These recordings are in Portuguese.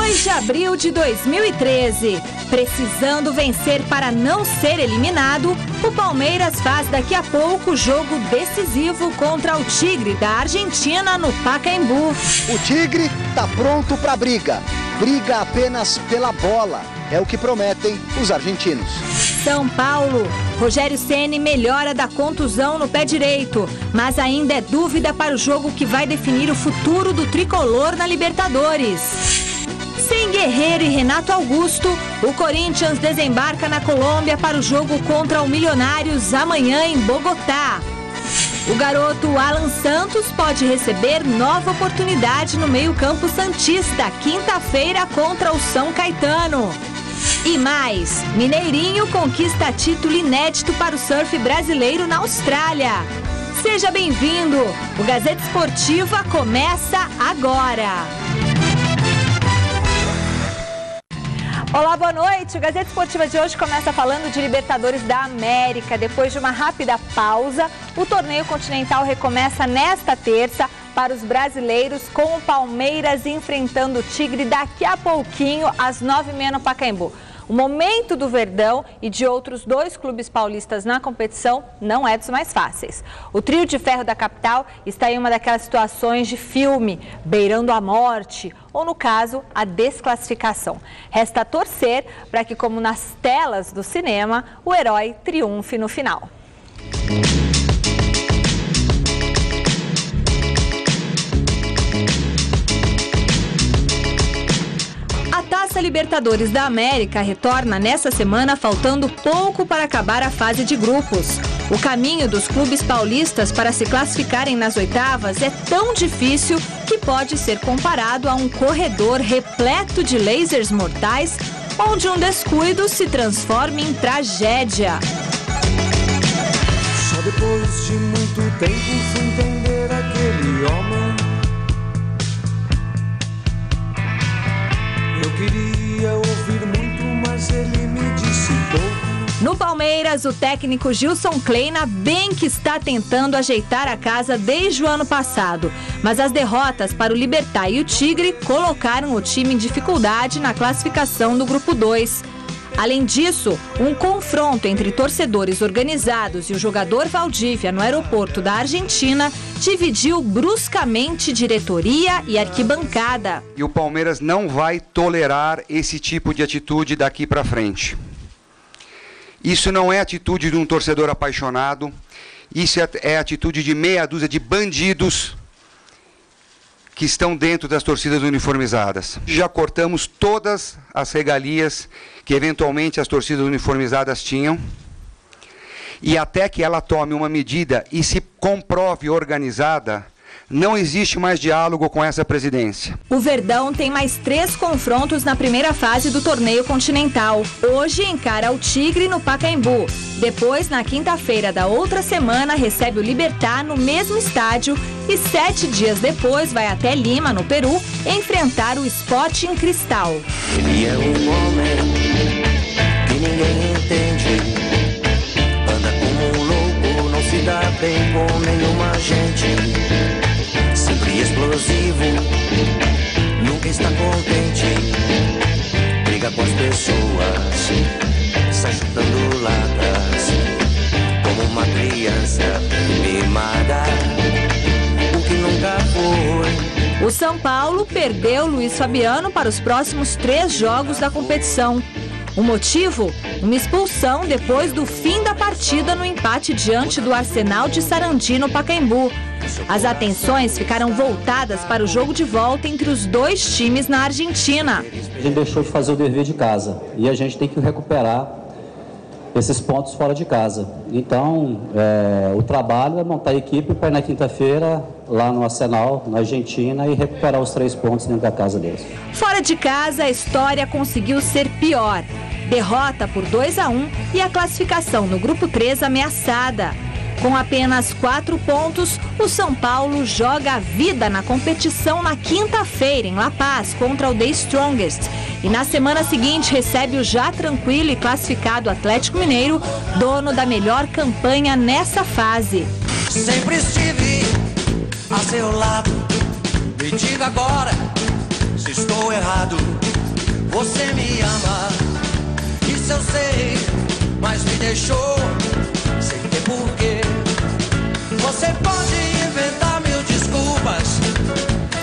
2 de abril de 2013. Precisando vencer para não ser eliminado, o Palmeiras faz daqui a pouco jogo decisivo contra o Tigre da Argentina no Pacaembu. O Tigre está pronto para briga. Briga apenas pela bola. É o que prometem os argentinos. São Paulo. Rogério Ceni melhora da contusão no pé direito, mas ainda é dúvida para o jogo que vai definir o futuro do tricolor na Libertadores. Sem Guerreiro e Renato Augusto, o Corinthians desembarca na Colômbia para o jogo contra o Milionários amanhã em Bogotá. O garoto Alan Santos pode receber nova oportunidade no meio-campo santista, quinta-feira contra o São Caetano. E mais, Mineirinho conquista título inédito para o surf brasileiro na Austrália. Seja bem-vindo! O Gazeta Esportiva começa agora! Olá, boa noite! O Gazeta Esportiva de hoje começa falando de Libertadores da América. Depois de uma rápida pausa, o torneio continental recomeça nesta terça para os brasileiros, com o Palmeiras enfrentando o Tigre daqui a pouquinho, às 9h30 no Pacaembu. O momento do Verdão e de outros 2 clubes paulistas na competição não é dos mais fáceis. O trio de ferro da capital está em uma daquelas situações de filme, beirando a morte, ou no caso, a desclassificação. Resta torcer para que, como nas telas do cinema, o herói triunfe no final. A Taça Libertadores da América retorna nessa semana, faltando pouco para acabar a fase de grupos. O caminho dos clubes paulistas para se classificarem nas oitavas é tão difícil que pode ser comparado a um corredor repleto de lasers mortais, onde um descuido se transforma em tragédia. Só depois de muito tempo fui entender aquele homem. Eu queria ouvir muito, mas ele me disse pouco. No Palmeiras, o técnico Gilson Kleina bem que está tentando ajeitar a casa desde o ano passado. Mas as derrotas para o Libertad e o Tigre colocaram o time em dificuldade na classificação do Grupo 2. Além disso, um confronto entre torcedores organizados e o jogador Valdívia no aeroporto da Argentina dividiu bruscamente diretoria e arquibancada. E o Palmeiras não vai tolerar esse tipo de atitude daqui para frente. Isso não é atitude de um torcedor apaixonado, isso é atitude de meia dúzia de bandidos que estão dentro das torcidas uniformizadas. Já cortamos todas as regalias que eventualmente as torcidas uniformizadas tinham, e até que ela tome uma medida e se comprove organizada, não existe mais diálogo com essa presidência. O Verdão tem mais 3 confrontos na primeira fase do torneio continental. Hoje encara o Tigre no Pacaembu. Depois, na quinta-feira da outra semana, recebe o Libertad no mesmo estádio e 7 dias depois vai até Lima, no Peru, enfrentar o Sporting Cristal. Ele é um homem que ninguém entende. Anda como um louco, não se dá bem com nenhuma gente. Sempre explosivo, nunca está contente. Briga com as pessoas, sai chutando latas, como uma criança mimada, o que nunca foi. O São Paulo perdeu Luiz Fabiano para os próximos 3 jogos da competição. O motivo? Uma expulsão depois do fim da partida no empate diante do Arsenal de Sarandi no Pacaembu. As atenções ficaram voltadas para o jogo de volta entre os 2 times na Argentina. A gente deixou de fazer o dever de casa e a gente tem que recuperar esses pontos fora de casa. Então, o trabalho é montar a equipe para ir na quinta-feira lá no Arsenal, na Argentina, e recuperar os 3 pontos dentro da casa deles. Fora de casa, a história conseguiu ser pior. Derrota por 2-1 e a classificação no Grupo 3 ameaçada. Com apenas 4 pontos, o São Paulo joga a vida na competição na quinta-feira, em La Paz, contra o The Strongest. E na semana seguinte recebe o já tranquilo e classificado Atlético Mineiro, dono da melhor campanha nessa fase. Sempre estive a seu lado, me diga agora se estou errado. Você me ama, isso eu sei, mas me deixou sem ter porquê. Você pode inventar mil desculpas,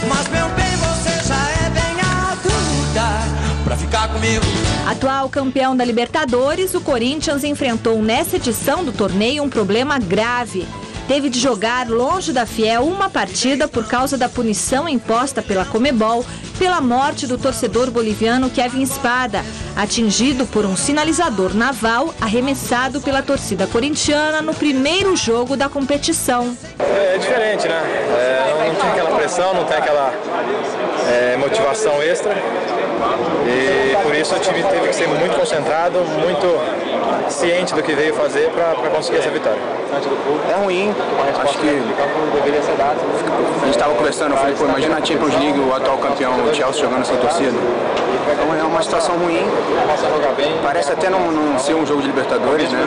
mas meu bem, você já é bem adulta pra ficar comigo. Atual campeão da Libertadores, o Corinthians enfrentou nessa edição do torneio um problema grave. Teve de jogar longe da Fiel uma partida por causa da punição imposta pela Conmebol pela morte do torcedor boliviano Kevin Espada, atingido por um sinalizador naval arremessado pela torcida corintiana no primeiro jogo da competição. É diferente, né? Não tem aquela pressão, não tem aquela motivação extra. E por isso o time teve que ser muito concentrado, muito ciente do que veio fazer para conseguir essa vitória. É ruim, acho que deveria ser dado. A gente estava conversando, eu falei, pô, imagina a Champions League, o atual campeão, o Chelsea, jogando sem torcida. Então é uma situação ruim, parece até não ser um jogo de Libertadores, né?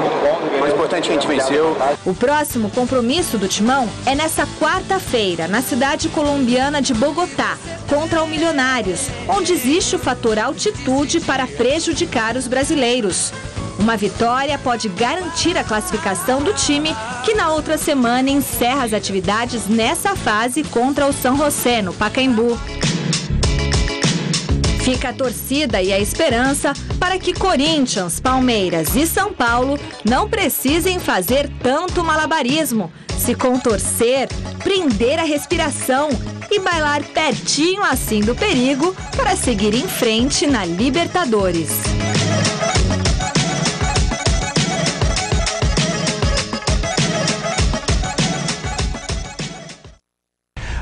Mas o importante é que a gente venceu. O próximo compromisso do Timão é nessa quarta-feira, na cidade colombiana de Bogotá, contra o Milionários, onde existe o fator altitude para prejudicar os brasileiros. Uma vitória pode garantir a classificação do time, que na outra semana encerra as atividades nessa fase contra o San José, no Pacaembu. Fica a torcida e a esperança para que Corinthians, Palmeiras e São Paulo não precisem fazer tanto malabarismo, se contorcer, prender a respiração e bailar pertinho assim do perigo para seguir em frente na Libertadores.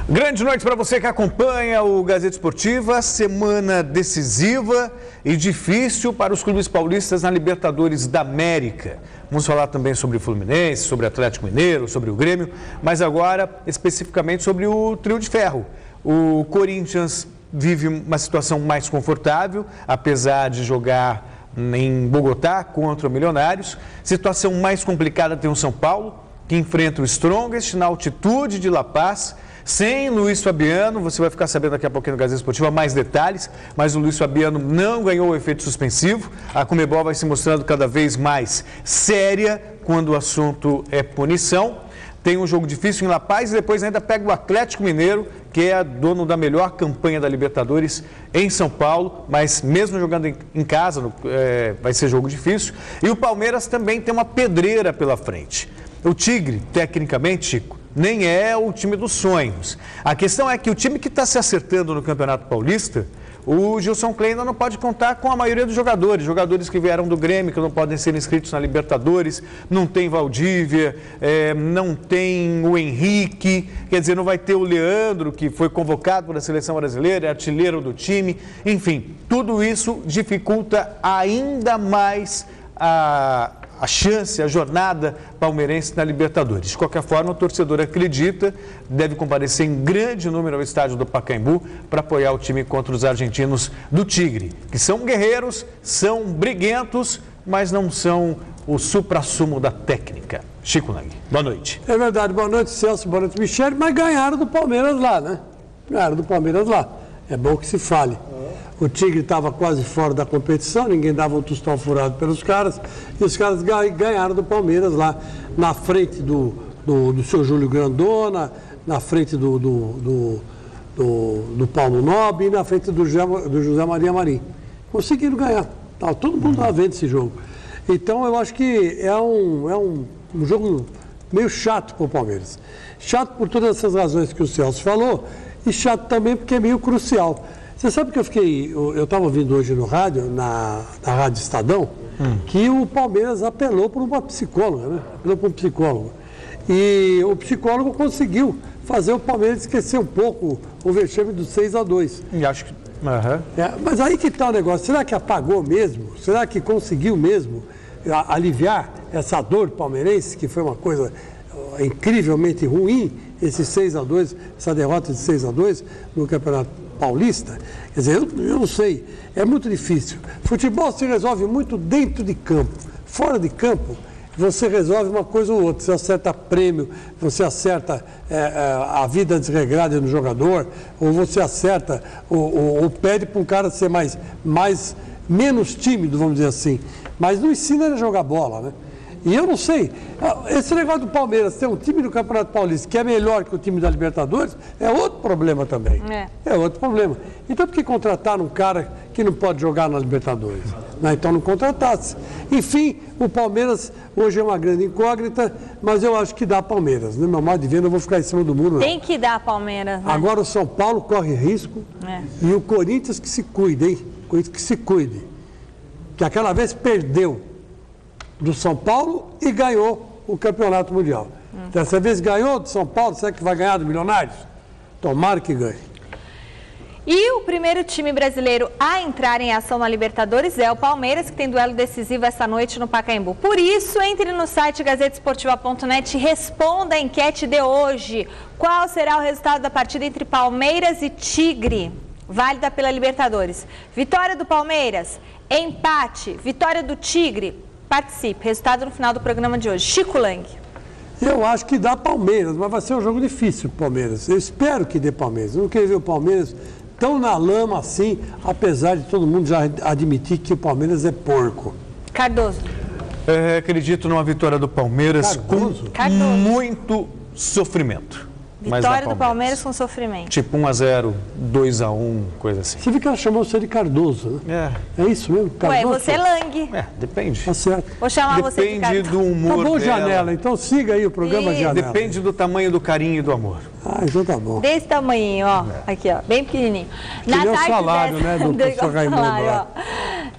Grande noite para você que acompanha o Gazeta Esportiva. Semana decisiva e difícil para os clubes paulistas na Libertadores da América. Vamos falar também sobre o Fluminense, sobre o Atlético Mineiro, sobre o Grêmio, mas agora especificamente sobre o Trio de Ferro. O Corinthians vive uma situação mais confortável, apesar de jogar em Bogotá contra o Milionários. Situação mais complicada tem o São Paulo, que enfrenta o Strongest na altitude de La Paz, sem Luiz Fabiano. Você vai ficar sabendo daqui a pouquinho no Gazeta Esportiva mais detalhes, mas o Luiz Fabiano não ganhou o efeito suspensivo. A Conmebol vai se mostrando cada vez mais séria quando o assunto é punição. Tem um jogo difícil em La Paz e depois ainda pega o Atlético Mineiro, que é dono da melhor campanha da Libertadores em São Paulo, mas mesmo jogando em casa vai ser jogo difícil. E o Palmeiras também tem uma pedreira pela frente. O Tigre, tecnicamente, Chico, nem é o time dos sonhos. A questão é que o time que está se acertando no Campeonato Paulista, o Gilson Klein ainda não pode contar com a maioria dos jogadores que vieram do Grêmio, que não podem ser inscritos na Libertadores, não tem Valdívia, não tem o Henrique, quer dizer, não vai ter o Leandro, que foi convocado para a Seleção Brasileira, é artilheiro do time, enfim, tudo isso dificulta ainda mais a chance, a jornada palmeirense na Libertadores. De qualquer forma, o torcedor acredita, deve comparecer em grande número ao estádio do Pacaembu para apoiar o time contra os argentinos do Tigre, que são guerreiros, são briguentos, mas não são o suprassumo da técnica. Chico Lang, boa noite. É verdade, boa noite, Celso, boa noite, Michele, mas ganharam do Palmeiras lá, né? Ganharam do Palmeiras lá. É bom que se fale. O Tigre estava quase fora da competição, ninguém dava um tostão furado pelos caras, e os caras ganharam do Palmeiras lá, na frente do seu Júlio Grandona, na frente do Paulo Nobre e na frente do José Maria Marim. Conseguiram ganhar. Todo mundo estava vendo esse jogo. Então, eu acho que é um jogo meio chato para o Palmeiras. Chato por todas essas razões que o Celso falou, e chato também porque é meio crucial. Você sabe que eu estava ouvindo hoje no rádio, na Rádio Estadão, que o Palmeiras apelou para uma psicóloga, né? Apelou para um psicólogo. E o psicólogo conseguiu fazer o Palmeiras esquecer um pouco o vexame do 6-2. E acho que... mas aí que está o negócio, será que apagou mesmo? Será que conseguiu mesmo aliviar essa dor palmeirense, que foi uma coisa incrivelmente ruim, esse 6-2, essa derrota de 6-2 no Campeonato Paulista? Quer dizer, eu não sei, é muito difícil. Futebol se resolve muito dentro de campo. Fora de campo você resolve uma coisa ou outra. Você acerta prêmio, você acerta a vida desregrada do jogador, ou você acerta, ou pede para um cara ser menos tímido, vamos dizer assim. Mas não ensina ele a jogar bola, né? E eu não sei, esse negócio do Palmeiras ter um time do Campeonato Paulista que é melhor que o time da Libertadores é outro problema também. É outro problema. Então por que contratar um cara que não pode jogar na Libertadores? Então não contratasse. Enfim, o Palmeiras hoje é uma grande incógnita, mas eu acho que dá Palmeiras. No meu modo de ver, não vou ficar em cima do muro, não. Tem que dar Palmeiras, né? Agora o São Paulo corre risco e o Corinthians que se cuide, hein? Corinthians que se cuide. Que aquela vez perdeu do São Paulo e ganhou o Campeonato Mundial. Dessa vez ganhou do São Paulo, será que vai ganhar do Milionários? Tomara que ganhe. E o primeiro time brasileiro a entrar em ação na Libertadores é o Palmeiras, que tem duelo decisivo essa noite no Pacaembu. Por isso, entre no site gazetesportiva.net e responda a enquete de hoje. Qual será o resultado da partida entre Palmeiras e Tigre, válida pela Libertadores? Vitória do Palmeiras, empate, vitória do Tigre. Participe. Resultado no final do programa de hoje. Chico Lang. Eu acho que dá Palmeiras, mas vai ser um jogo difícil para o Palmeiras. Eu espero que dê Palmeiras. Eu não quero ver o Palmeiras tão na lama assim, apesar de todo mundo já admitir que o Palmeiras é porco. Cardoso. Acredito numa vitória do Palmeiras com muito sofrimento. Vitória do Palmeiras com sofrimento. Tipo 1-0, 2-1, coisa assim. Você viu que ela chamou você de Cardoso, né? É isso mesmo? Cardoso? Ué, você é Lang. Depende. Tá certo. Vou chamar você de Cardoso. Depende do humor Tá bom, dela. Janela. Então siga aí o programa Janela. Depende do tamanho do carinho e do amor. Então tá bom. Desse tamanho, ó. Aqui, ó. Bem pequenininho. Que nem o salário, né, do professor Raimundo.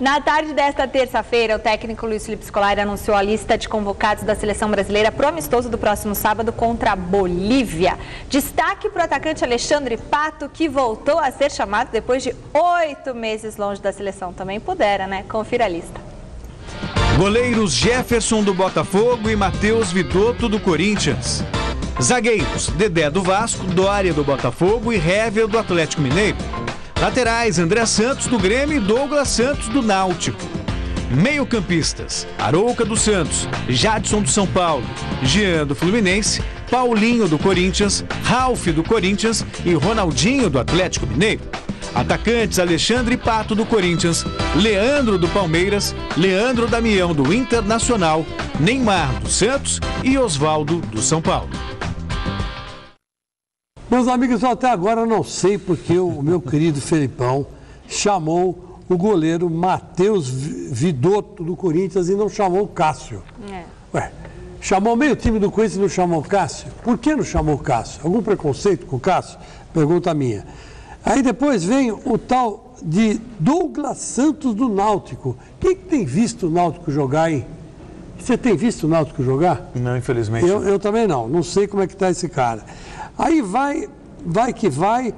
Na tarde desta terça-feira, o técnico Luiz Felipe Scolari anunciou a lista de convocados da Seleção Brasileira pro amistoso do próximo sábado contra a Bolívia. Destaque para o atacante Alexandre Pato, que voltou a ser chamado depois de 8 meses longe da seleção. Também pudera, né? Confira a lista. Goleiros Jefferson do Botafogo e Matheus Vidotto do Corinthians. Zagueiros Dedé do Vasco, Dória do Botafogo e Hever do Atlético Mineiro. Laterais André Santos do Grêmio e Douglas Santos do Náutico. Meio-campistas Arouca do Santos, Jadson do São Paulo, Jean do Fluminense, Paulinho do Corinthians, Ralf do Corinthians e Ronaldinho do Atlético Mineiro. Atacantes Alexandre Pato do Corinthians, Leandro do Palmeiras, Leandro Damião do Internacional, Neymar do Santos e Osvaldo do São Paulo. Meus amigos, até agora eu não sei porque o meu querido Felipão chamou o goleiro Matheus Vidotto do Corinthians e não chamou o Cássio. Ué, chamou meio time do Corinthians e não chamou o Cássio? Por que não chamou o Cássio? Algum preconceito com o Cássio? Pergunta minha. Aí depois vem o tal de Douglas Santos do Náutico. Quem que tem visto o Náutico jogar, hein? Você tem visto o Náutico jogar? Não, infelizmente. Eu também não. Não sei como é que está esse cara. Aí vai que vai,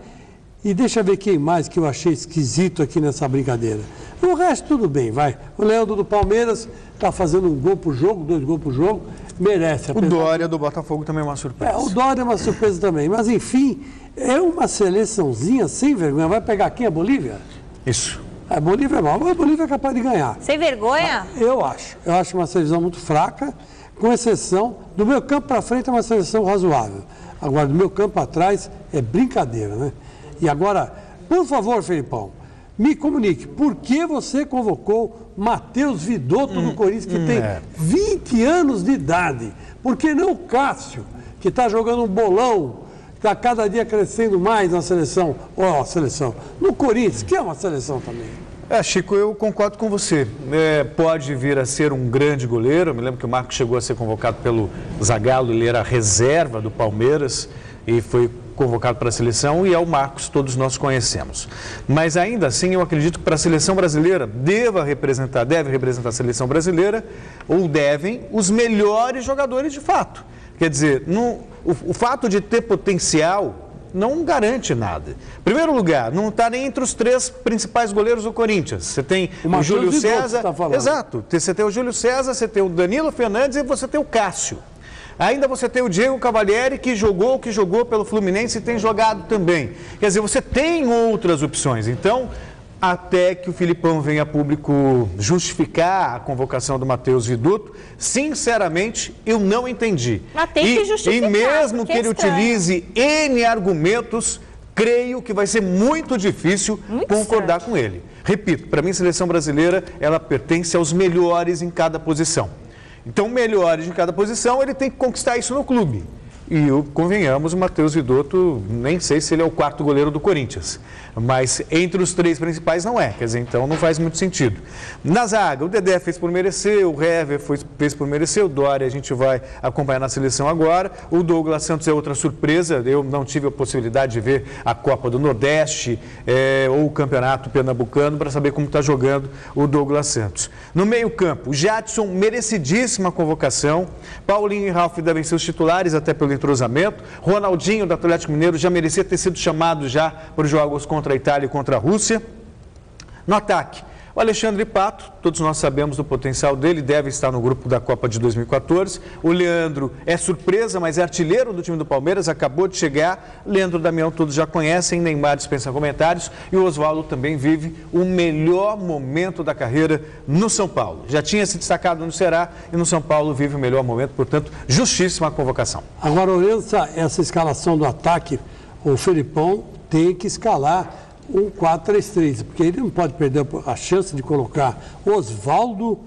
e deixa eu ver quem mais que eu achei esquisito aqui nessa brincadeira. O resto tudo bem, vai. O Leandro do Palmeiras está fazendo 1 gol por jogo, 2 gols por jogo, merece. O Dória do Botafogo também é uma surpresa. O Dória é uma surpresa também, mas enfim, é uma seleçãozinha sem vergonha. Vai pegar quem? A Bolívia? Isso. A Bolívia é mal, mas a Bolívia é capaz de ganhar. Sem vergonha? Eu acho uma seleção muito fraca, com exceção do meu campo para frente é uma seleção razoável. Agora, do meu campo para trás é brincadeira, né? E agora, por favor, Felipão, me comunique, por que você convocou Matheus Vidotto do Corinthians, que tem 20 anos de idade? Por que não o Cássio, que está jogando um bolão, está cada dia crescendo mais na seleção, no Corinthians, que é uma seleção também? Chico, eu concordo com você. Pode vir a ser um grande goleiro. Eu me lembro que o Marcos chegou a ser convocado pelo Zagallo, ele era reserva do Palmeiras e foi convocado para a seleção, e é o Marcos, todos nós conhecemos. Mas ainda assim, eu acredito que para a seleção brasileira deve representar a seleção brasileira, ou devem, os melhores jogadores de fato. Quer dizer, o fato de ter potencial não garante nada. Em primeiro lugar, não está nem entre os 3 principais goleiros do Corinthians. Você tem o Júlio César. Exato. Você tem o Júlio César, você tem o Danilo Fernandes e você tem o Cássio. Ainda você tem o Diego Cavalieri, que jogou pelo Fluminense e tem jogado também. Quer dizer, você tem outras opções. Então, até que o Filipão venha a público justificar a convocação do Matheus Vidotto. Sinceramente, eu não entendi. Mas tem que justificar. E mesmo que ele utilize N argumentos, creio que vai ser muito difícil concordar com ele. Repito, para mim, a seleção brasileira, ela pertence aos melhores em cada posição. Então, melhores em cada posição, ele tem que conquistar isso no clube. E, convenhamos, o Matheus Vidotto, nem sei se ele é o 4º goleiro do Corinthians, mas entre os 3 principais não é, quer dizer, então não faz muito sentido. Na zaga, o Dedé fez por merecer, o Hever fez por merecer, o Doria a gente vai acompanhar na seleção agora, o Douglas Santos é outra surpresa, eu não tive a possibilidade de ver a Copa do Nordeste ou o Campeonato Pernambucano para saber como está jogando o Douglas Santos. No meio-campo, o Jadson, merecidíssima convocação, Paulinho e Ralf devem ser os titulares, até pelo entrosamento. Ronaldinho, do Atlético Mineiro, já merecia ter sido chamado já para os jogos contra a Itália e contra a Rússia. No ataque, o Alexandre Pato, todos nós sabemos do potencial dele, deve estar no grupo da Copa de 2014. O Leandro é surpresa, mas é artilheiro do time do Palmeiras, acabou de chegar. Leandro Damião, todos já conhecem, Neymar dispensa comentários. E o Oswaldo também vive o melhor momento da carreira no São Paulo. Já tinha se destacado no Ceará e no São Paulo vive o melhor momento, portanto, justíssima convocação. Agora, olhando essa escalação do ataque, o Felipão tem que escalar um 4-3-3, porque ele não pode perder a chance de colocar Oswaldo,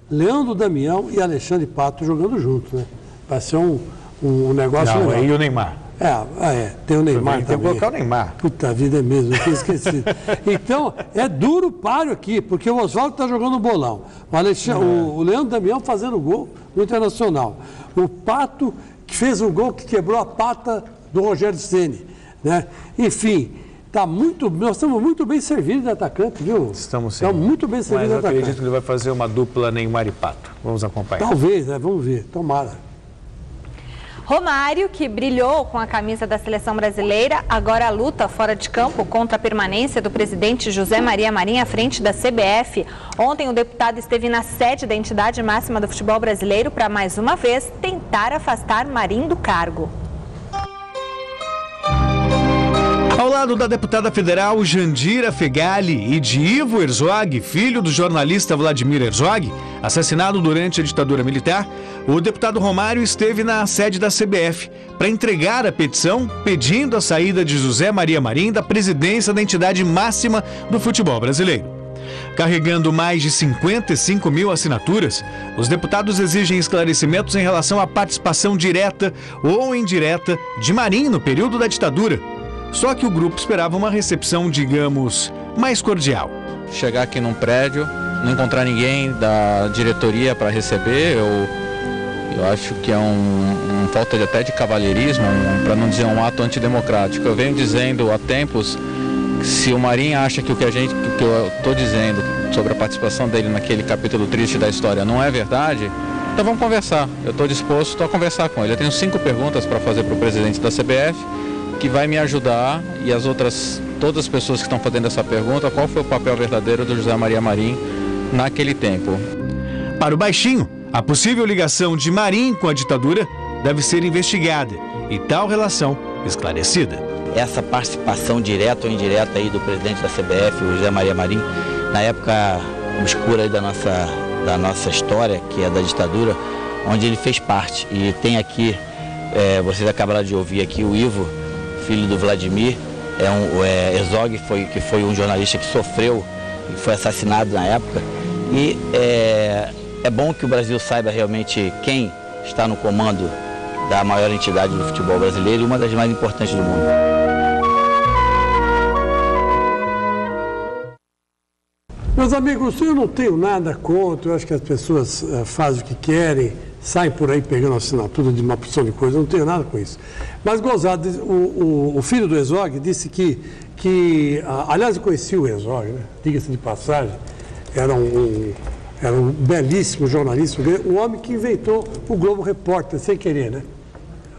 Leandro Damião e Alexandre Pato jogando juntos, né? Vai ser um negócio legal. E o Neymar? Tem o Neymar também. Tem que colocar o Neymar. Puta vida é mesmo, eu tinha esquecido. Então, é duro o páreo aqui, porque o Oswaldo está jogando bolão. O Leandro Damião fazendo gol no Internacional. O Pato, que fez um gol que quebrou a pata do Rogério Ceni, né? Enfim, nós estamos muito bem servidos de atacante, viu? Estamos muito bem servidos de atacante. Mas eu acredito que ele vai fazer uma dupla Neymar e Pato. Vamos acompanhar. Talvez, vamos ver. Tomara. Romário, que brilhou com a camisa da seleção brasileira, agora luta fora de campo contra a permanência do presidente José Maria Marinho à frente da CBF. Ontem o deputado esteve na sede da entidade máxima do futebol brasileiro para, mais uma vez, tentar afastar Marinho do cargo. Ao lado da deputada federal Jandira Fegali e de Ivo Herzog, filho do jornalista Vladimir Herzog, assassinado durante a ditadura militar, o deputado Romário esteve na sede da CBF para entregar a petição pedindo a saída de José Maria Marinho da presidência da entidade máxima do futebol brasileiro. Carregando mais de 55 mil assinaturas, os deputados exigem esclarecimentos em relação à participação direta ou indireta de Marinho no período da ditadura. Só que o grupo esperava uma recepção, digamos, mais cordial. Chegar aqui num prédio, não encontrar ninguém da diretoria para receber, eu acho que é um falta até de cavalheirismo, para não dizer um ato antidemocrático. Eu venho dizendo há tempos que se o Marinho acha que o que eu estou dizendo sobre a participação dele naquele capítulo triste da história não é verdade, então vamos conversar. Eu estou disposto a conversar com ele. Eu tenho 5 perguntas para fazer para o presidente da CBF, que vai me ajudar, e todas as pessoas que estão fazendo essa pergunta, qual foi o papel verdadeiro do José Maria Marinho naquele tempo. Para o Baixinho, a possível ligação de Marinho com a ditadura deve ser investigada e tal relação esclarecida. Essa participação direta ou indireta aí do presidente da CBF, o José Maria Marinho, na época obscura aí da nossa história, que é da ditadura, onde ele fez parte. E tem aqui, vocês acabaram de ouvir aqui o Ivo, filho do Vladimir, Herzog, que foi um jornalista que sofreu e foi assassinado na época. E é bom que o Brasil saiba realmente quem está no comando da maior entidade do futebol brasileiro e uma das mais importantes do mundo. Meus amigos, eu não tenho nada contra, eu acho que as pessoas fazem o que querem, saem por aí pegando assinatura de uma porção de coisa, eu não tenho nada com isso. Mas, gozado, o filho do Herzog disse que aliás, eu conheci o Herzog, né? Diga-se de passagem, era um belíssimo jornalista, um homem que inventou o Globo Repórter, sem querer, né?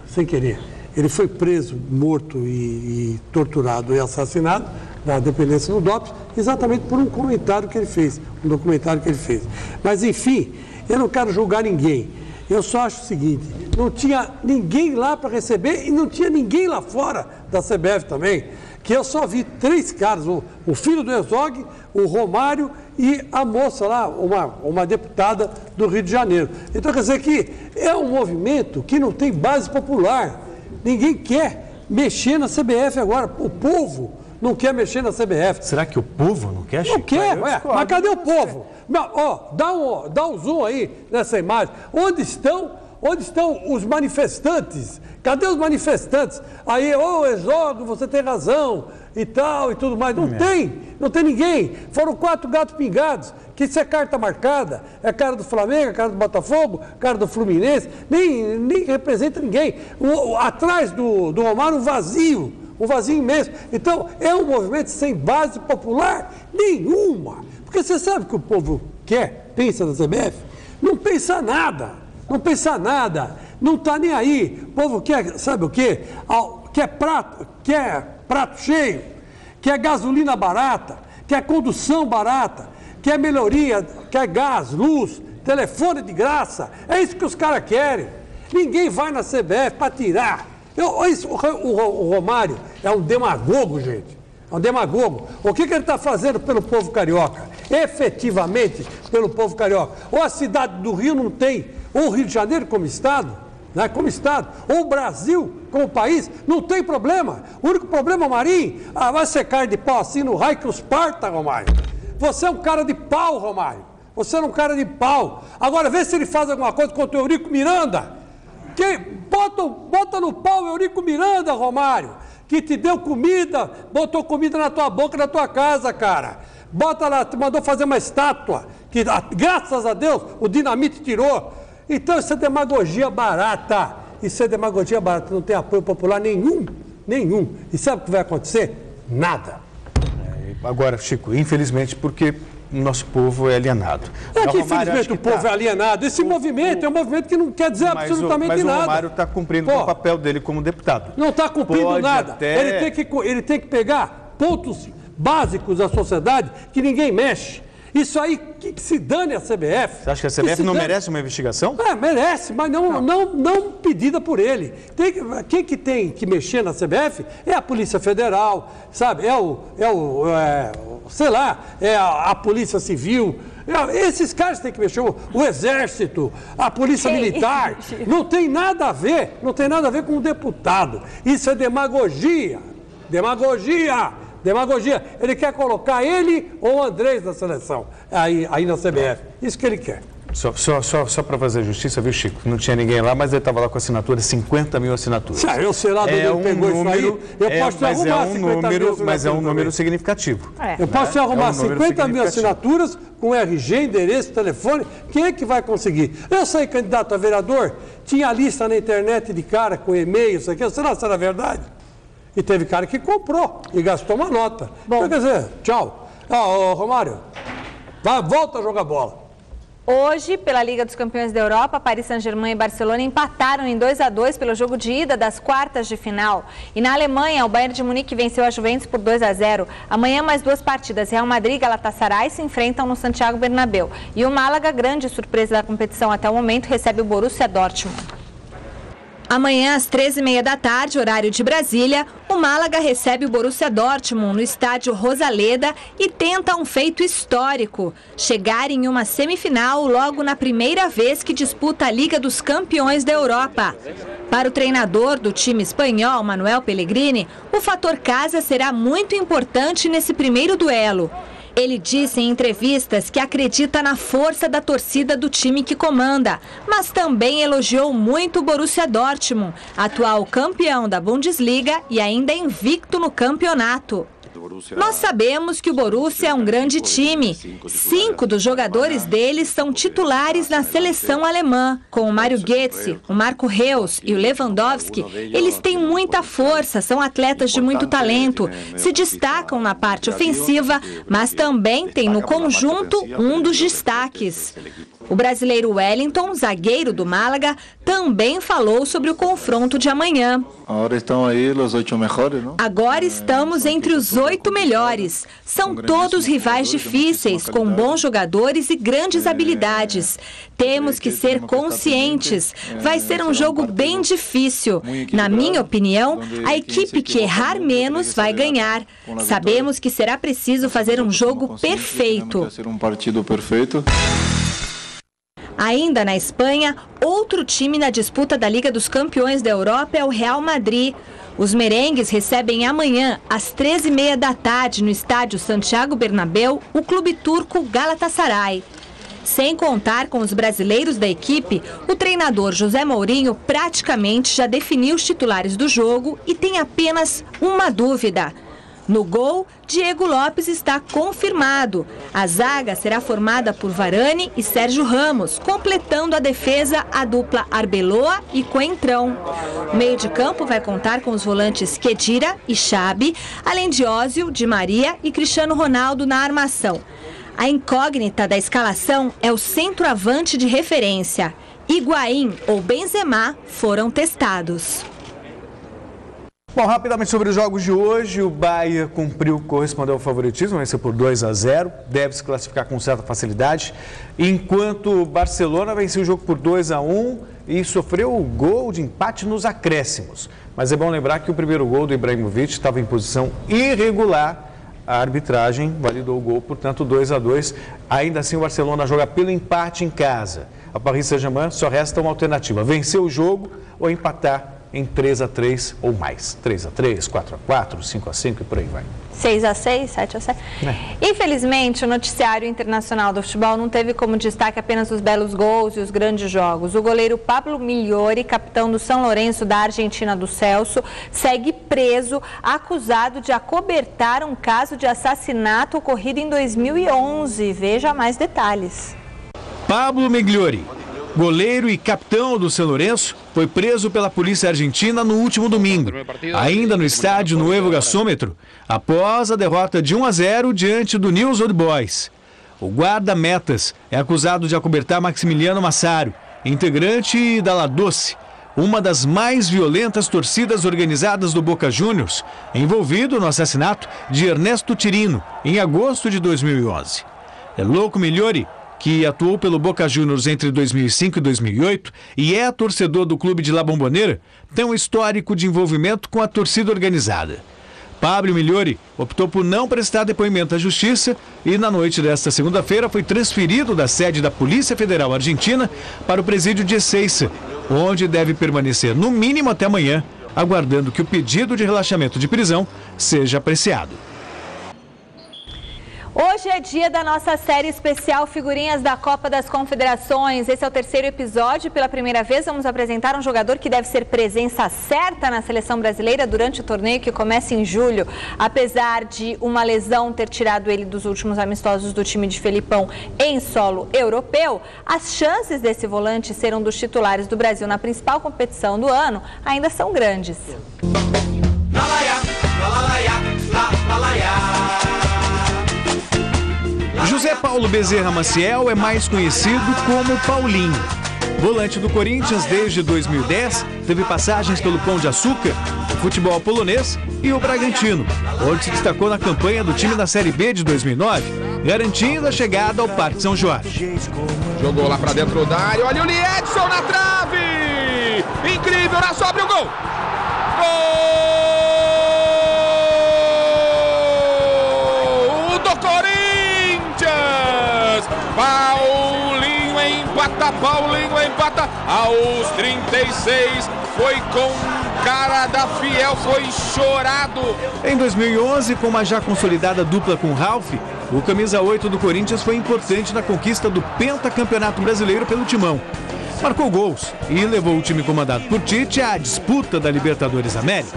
Sem querer. Ele foi preso, morto e torturado e assassinado da dependência do DOPS, exatamente por um comentário que ele fez, um documentário que ele fez. Mas, enfim, eu não quero julgar ninguém. Eu só acho o seguinte, não tinha ninguém lá para receber e não tinha ninguém lá fora da CBF também que eu só vi 3 caras, o filho do Herzog, o Romário e a moça lá, uma deputada do Rio de Janeiro. Então, quer dizer que é um movimento que não tem base popular. Ninguém quer mexer na CBF agora. O povo não quer mexer na CBF. Será que o povo não quer, Chico? Não quer, mas cadê o povo? Não, dá um zoom aí nessa imagem. Onde estão os manifestantes? Cadê os manifestantes? Aí, Herzog, você tem razão e tal e tudo mais. Não tem ninguém. Foram 4 gatos pingados, que isso é carta marcada. É cara do Flamengo, é cara do Botafogo, cara do Fluminense. Nem representa ninguém. Atrás do Romário, um vazio imenso. Então, é um movimento sem base popular nenhuma. Porque você sabe o que o povo pensa da CBF? Não pensa nada. Não está nem aí. O povo quer, sabe o quê? Quer prato cheio, quer gasolina barata, quer condução barata, quer melhoria, quer gás, luz, telefone de graça. É isso que os caras querem. Ninguém vai na CBF para tirar. O Romário é um demagogo, gente. É um demagogo. O que ele está fazendo pelo povo carioca? Efetivamente, pelo povo carioca. Ou a cidade do Rio não tem, ou o Rio de Janeiro como estado, né, ou o Brasil como país, não tem problema. O único problema, Marinho, vai ser carne de pau assim no raio que os parta, Romário. Você é um cara de pau, Romário. Você é um cara de pau. Agora, vê se ele faz alguma coisa contra o Eurico Miranda. Bota no pau o Eurico Miranda, Romário, que te deu comida, botou comida na tua boca, na tua casa, cara. Bota lá, te mandou fazer uma estátua, que graças a Deus o Dinamite tirou. Então isso é demagogia barata. Não tem apoio popular nenhum. E sabe o que vai acontecer? Nada. Agora, Chico, infelizmente, porque o nosso povo é alienado. Infelizmente o povo é alienado. Esse movimento é um movimento que não quer dizer absolutamente nada. Mas o Romário está cumprindo o papel dele como deputado. Não está cumprindo nada. Ele tem que pegar pontos básicos da sociedade que ninguém mexe. Isso aí, que se dane a CBF. Você acha que a CBF não merece uma investigação? Merece, mas não pedida por ele. Quem que tem que mexer na CBF é a Polícia Federal, sabe? É a Polícia Civil. Esses caras têm que mexer, o Exército, a Polícia Militar. Não tem nada a ver com o deputado. Isso é demagogia. Ele quer colocar ele ou o Andrés na seleção, aí na CBF. Isso que ele quer. Só para fazer justiça, viu, Chico? Não tinha ninguém lá, mas ele estava lá com assinatura, 50 mil assinaturas. Eu sei lá de onde ele pegou isso aí. Eu posso te arrumar 50 mil assinaturas. Mas é um número significativo. Eu posso te arrumar 50 mil assinaturas com RG, endereço, telefone. Quem é que vai conseguir? Eu saí candidato a vereador, tinha lista na internet de cara com e-mail, isso aqui. Será que era verdade? E teve cara que comprou e gastou uma nota. Então, quer dizer, tchau. Romário, volta a jogar bola. Hoje, pela Liga dos Campeões da Europa, Paris Saint-Germain e Barcelona empataram em 2-2 pelo jogo de ida das quartas de final. E na Alemanha, o Bayern de Munique venceu a Juventus por 2-0. Amanhã, mais 2 partidas. Real Madrid e Galatasaray se enfrentam no Santiago Bernabéu. E o Málaga, grande surpresa da competição até o momento, recebe o Borussia Dortmund. Amanhã, às 13h30 da tarde, horário de Brasília, o Málaga recebe o Borussia Dortmund no estádio Rosaleda e tenta um feito histórico: chegar em uma semifinal logo na primeira vez que disputa a Liga dos Campeões da Europa. Para o treinador do time espanhol, Manuel Pellegrini, o fator casa será muito importante nesse primeiro duelo. Ele disse em entrevistas que acredita na força da torcida do time que comanda, mas também elogiou muito o Borussia Dortmund, atual campeão da Bundesliga e ainda invicto no campeonato. Nós sabemos que o Borussia é um grande time. 5 dos jogadores deles são titulares na seleção alemã. Com o Mário Götze, o Marco Reus e o Lewandowski, eles têm muita força, são atletas de muito talento, se destacam na parte ofensiva, mas também têm no conjunto um dos destaques. O brasileiro Wellington, zagueiro do Málaga, também falou sobre o confronto de amanhã. Agora estão aí os 8 melhores, não? Agora estamos entre os 8 melhores. São todos rivais difíceis, com bons jogadores e grandes habilidades. Temos que ser conscientes. Vai ser um jogo bem difícil. Na minha opinião, a equipe que errar menos vai ganhar. Sabemos que será preciso fazer um jogo perfeito. Ainda na Espanha, outro time na disputa da Liga dos Campeões da Europa é o Real Madrid. Os merengues recebem amanhã, às 13h30 da tarde, no estádio Santiago Bernabéu, o clube turco Galatasaray. Sem contar com os brasileiros da equipe, o treinador José Mourinho praticamente já definiu os titulares do jogo e tem apenas uma dúvida. No gol, Diego Lopes está confirmado. A zaga será formada por Varane e Sérgio Ramos, completando a defesa a dupla Arbeloa e Coentrão. O meio de campo vai contar com os volantes Khedira e Xabi, além de Özil, Di Maria e Cristiano Ronaldo na armação. A incógnita da escalação é o centroavante de referência. Higuaín ou Benzema foram testados. Bom, rapidamente sobre os jogos de hoje, o Bahia correspondeu ao favoritismo, venceu por 2-0, deve se classificar com certa facilidade, enquanto o Barcelona venceu o jogo por 2-1 e sofreu o gol de empate nos acréscimos. Mas é bom lembrar que o primeiro gol do Ibrahimovic estava em posição irregular, a arbitragem validou o gol, portanto 2-2, ainda assim o Barcelona joga pelo empate em casa. A Paris Saint-Germain só resta uma alternativa, vencer o jogo ou empatar em 3-3 ou mais. 3-3, 4-4, 5-5 e por aí vai. 6-6, 7-7. Infelizmente, o noticiário internacional do futebol não teve como destaque apenas os belos gols e os grandes jogos. O goleiro Pablo Migliori, capitão do São Lourenço da Argentina do Celso, segue preso, acusado de acobertar um caso de assassinato ocorrido em 2011. Veja mais detalhes. Pablo Migliori, goleiro e capitão do São Lourenço, foi preso pela polícia argentina no último domingo, ainda no estádio Nuevo Gasômetro, após a derrota de 1-0 diante do Newell's Old Boys. O guarda-metas é acusado de acobertar Maximiliano Massaro, integrante da La Doce, uma das mais violentas torcidas organizadas do Boca Juniors, envolvido no assassinato de Ernesto Tirino, em agosto de 2011. É louco Migliori, que atuou pelo Boca Juniors entre 2005 e 2008 e é torcedor do clube de La Bombonera, tem um histórico de envolvimento com a torcida organizada. Pablo Migliori optou por não prestar depoimento à justiça e na noite desta segunda-feira foi transferido da sede da Polícia Federal Argentina para o presídio de Ezeiza, onde deve permanecer no mínimo até amanhã, aguardando que o pedido de relaxamento de prisão seja apreciado. Hoje é dia da nossa série especial Figurinhas da Copa das Confederações. Esse é o terceiro episódio. Pela primeira vez vamos apresentar um jogador que deve ser presença certa na seleção brasileira durante o torneio que começa em julho. Apesar de uma lesão ter tirado ele dos últimos amistosos do time de Felipão em solo europeu, as chances desse volante ser um dos titulares do Brasil na principal competição do ano ainda são grandes. José Paulo Bezerra Maciel é mais conhecido como Paulinho. Volante do Corinthians desde 2010, teve passagens pelo Pão de Açúcar, o futebol polonês e o Bragantino, onde se destacou na campanha do time da Série B de 2009, garantindo a chegada ao Parque São Jorge. Jogou lá pra dentro da área, olha o Liedson na trave! Incrível, na sobra o gol! Gol do Corinthians! Paulinho empata aos 36, foi com cara da Fiel, foi chorado. Em 2011, com uma já consolidada dupla com Ralf, o camisa 8 do Corinthians foi importante na conquista do pentacampeonato brasileiro pelo Timão. Marcou gols e levou o time comandado por Tite à disputa da Libertadores América.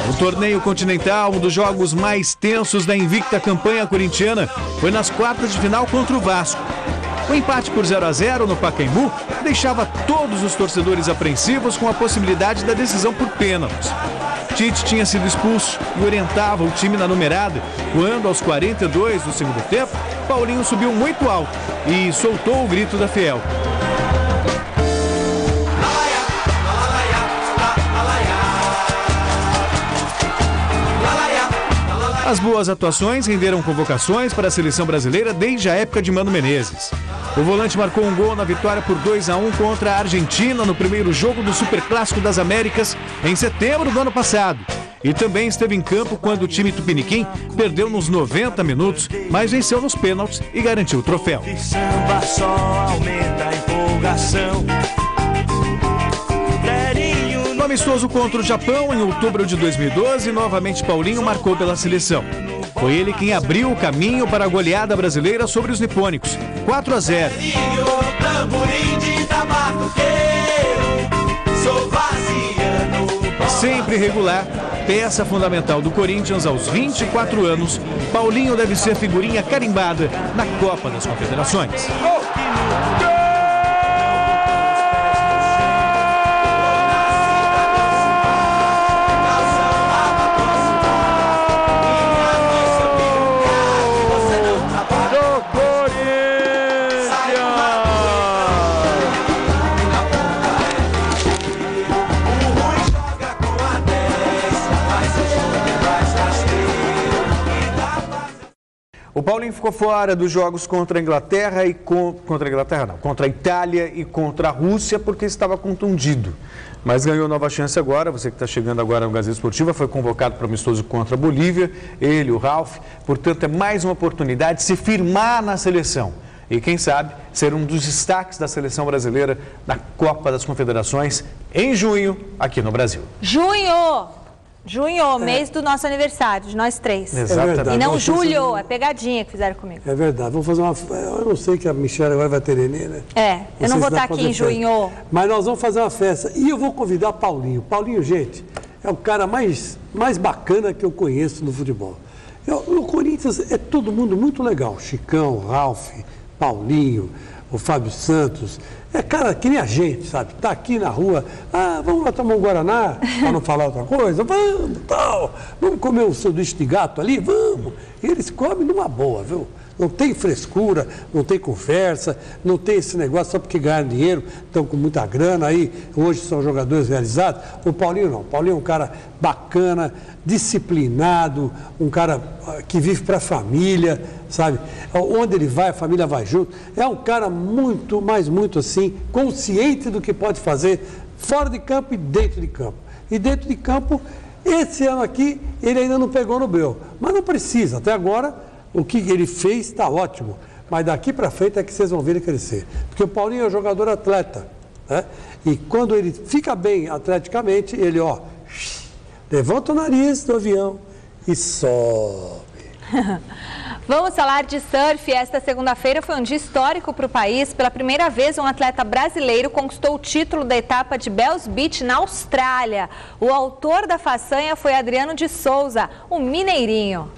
O torneio continental, um dos jogos mais tensos da invicta campanha corintiana, foi nas quartas de final contra o Vasco. O empate por 0-0 no Pacaembu deixava todos os torcedores apreensivos com a possibilidade da decisão por pênaltis. Tite tinha sido expulso e orientava o time na numerada, quando aos 42 do segundo tempo, Paulinho subiu muito alto e soltou o grito da Fiel. As boas atuações renderam convocações para a seleção brasileira desde a época de Mano Menezes. O volante marcou um gol na vitória por 2-1 contra a Argentina no primeiro jogo do Superclássico das Américas em setembro do ano passado. E também esteve em campo quando o time tupiniquim perdeu nos 90 minutos, mas venceu nos pênaltis e garantiu o troféu. Samba só aumenta a empolgação. No amistoso contra o Japão, em outubro de 2012, novamente Paulinho marcou pela seleção. Foi ele quem abriu o caminho para a goleada brasileira sobre os nipônicos, 4-0. Sempre regular, peça fundamental do Corinthians aos 24 anos, Paulinho deve ser figurinha carimbada na Copa das Confederações. O Paulinho ficou fora dos jogos contra a Inglaterra e contra a Itália e contra a Rússia porque estava contundido. Mas ganhou nova chance agora. Você que está chegando agora no Gazeta Esportiva foi convocado para o amistoso contra a Bolívia, ele, o Ralf. Portanto, é mais uma oportunidade de se firmar na seleção. E quem sabe ser um dos destaques da seleção brasileira na Copa das Confederações em junho, aqui no Brasil. Junho, mês do nosso aniversário, de nós três. Exatamente. E não julho, é pegadinha que fizeram comigo. É verdade, vamos fazer uma... Eu não sei que a Michelle agora vai ter neném, né? Eu não vou estar aqui em junho. Mas nós vamos fazer uma festa e eu vou convidar Paulinho. Paulinho, gente, é o cara mais bacana que eu conheço no futebol. No Corinthians é todo mundo muito legal. Chicão, Ralf, Paulinho, o Fábio Santos... É cara que nem a gente, sabe? Tá aqui na rua, vamos lá tomar um Guaraná, para não falar outra coisa, vamos, tal. Vamos comer um sanduíche de gato ali, vamos. E eles comem numa boa, viu? Não tem frescura, não tem conversa, não tem esse negócio só porque ganham dinheiro, estão com muita grana aí, hoje são jogadores realizados. O Paulinho não, o Paulinho é um cara bacana, disciplinado, um cara que vive para a família, sabe? Onde ele vai, a família vai junto. É um cara muito, mas muito assim, consciente do que pode fazer fora de campo e dentro de campo. E dentro de campo, esse ano aqui, ele ainda não pegou no breu, mas não precisa, até agora... O que ele fez está ótimo, mas daqui para frente é que vocês vão ver ele crescer. Porque o Paulinho é um jogador atleta, né? E quando ele fica bem atleticamente, ele, levanta o nariz do avião e sobe. Vamos falar de surf. Esta segunda-feira foi um dia histórico para o país. Pela primeira vez, um atleta brasileiro conquistou o título da etapa de Bells Beach, na Austrália. O autor da façanha foi Adriano de Souza, o mineirinho.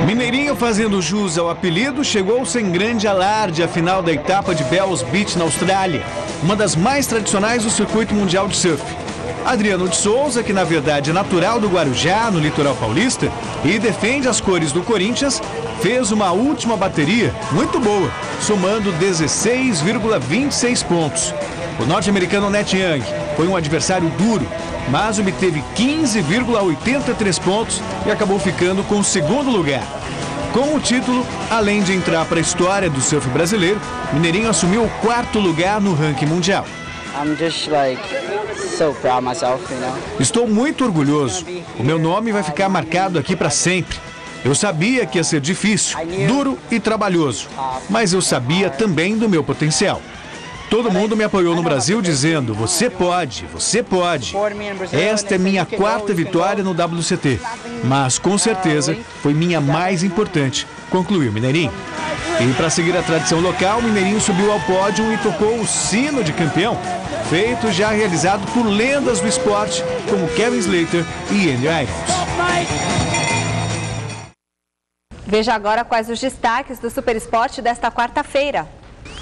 Mineirinho, fazendo jus ao apelido, chegou sem grande alarde à final da etapa de Bells Beach, na Austrália, uma das mais tradicionais do circuito mundial de surf. Adriano de Souza, que na verdade é natural do Guarujá, no litoral paulista, e defende as cores do Corinthians, fez uma última bateria muito boa, somando 16,26 pontos. O norte-americano Net Young foi um adversário duro, mas obteve 15,83 pontos e acabou ficando com o segundo lugar. Com o título, além de entrar para a história do surf brasileiro, Mineirinho assumiu o 4º lugar no ranking mundial. Estou muito orgulhoso. O meu nome vai ficar marcado aqui para sempre. Eu sabia que ia ser difícil, duro e trabalhoso, mas eu sabia também do meu potencial. Todo mundo me apoiou no Brasil dizendo, você pode, você pode. Esta é minha 4ª vitória no WCT, mas com certeza foi minha mais importante, concluiu Mineirinho. E para seguir a tradição local, Mineirinho subiu ao pódio e tocou o sino de campeão, feito já realizado por lendas do esporte como Kevin Slater e Andy Irons. Veja agora quais os destaques do Super Esporte desta quarta-feira.